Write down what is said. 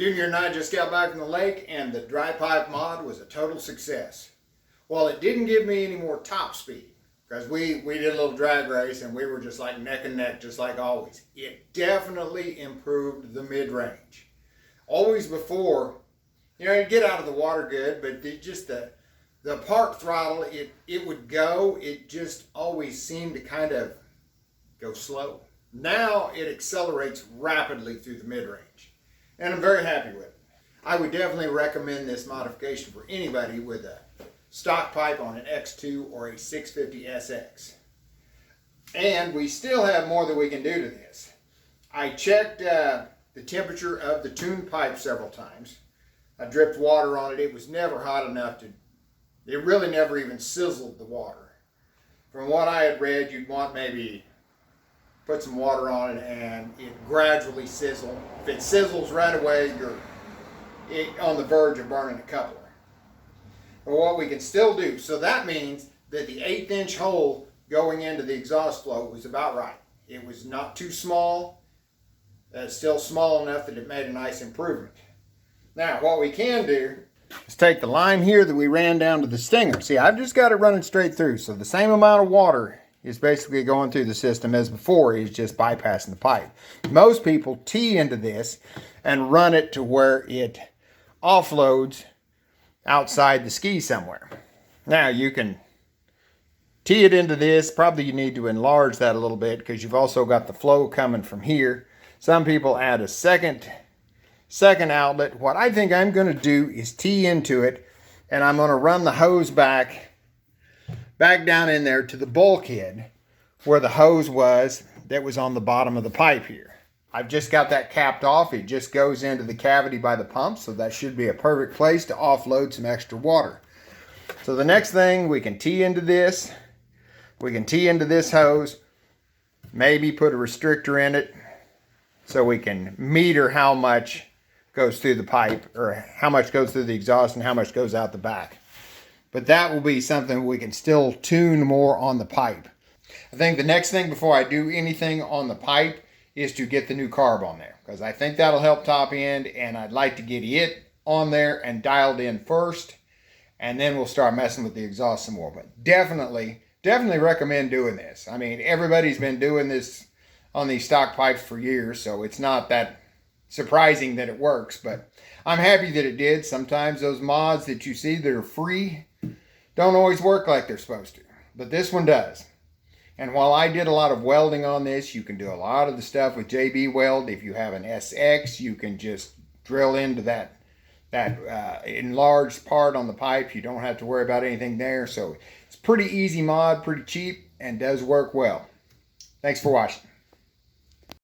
Junior and I just got back from the lake and the dry pipe mod was a total success. Well, it didn't give me any more top speed because we did a little drag race and we were just like neck and neck, just like always. It definitely improved the mid-range. Always before, you know, you get out of the water good, but the park throttle, it would go, it just always seemed to kind of go slow. Now it accelerates rapidly through the mid-range, and I'm very happy with it. I would definitely recommend this modification for anybody with a stock pipe on an X2 or a 650SX. And we still have more that we can do to this. I checked the temperature of the tuned pipe several times. I dripped water on it. It was never hot enough to, it really never even sizzled the water. From what I had read, you'd want maybe put some water on it and it gradually sizzle. If it sizzles right away, you're on the verge of burning a coupler. But what we can still do, so that means that the 1/8 inch hole going into the exhaust float was about right. It was not too small, still small enough that it made a nice improvement. Now, what we can do is take the line here that we ran down to the stinger. See, I've just got it running straight through, so the same amount of water is basically going through the system as before. Is just bypassing the pipe. Most people tee into this and run it to where it offloads outside the ski somewhere. Now you can tee it into this. Probably you need to enlarge that a little bit because you've also got the flow coming from here. Some people add a second outlet. What I think I'm going to do is tee into it, and I'm going to run the hose back down in there to the bulkhead where the hose was that was on the bottom of the pipe here. I've just got that capped off. It just goes into the cavity by the pump, so that should be a perfect place to offload some extra water. So the next thing, we can tee into this. We can tee into this hose, maybe put a restrictor in it so we can meter how much goes through the pipe, or how much goes through the exhaust and how much goes out the back. But that will be something we can still tune more on the pipe. I think the next thing before I do anything on the pipe is to get the new carb on there, because I think that'll help top end, and I'd like to get it on there and dialed in first, and then we'll start messing with the exhaust some more. But definitely recommend doing this. I mean, everybody's been doing this on these stock pipes for years, so it's not that surprising that it works, but I'm happy that it did. Sometimes those mods that you see that are free don't always work like they're supposed to, but this one does. And while I did a lot of welding on this, you can do a lot of the stuff with JB Weld. If you have an SX, you can just drill into that enlarged part on the pipe. You don't have to worry about anything there. So it's pretty easy mod, pretty cheap, and does work well. Thanks for watching.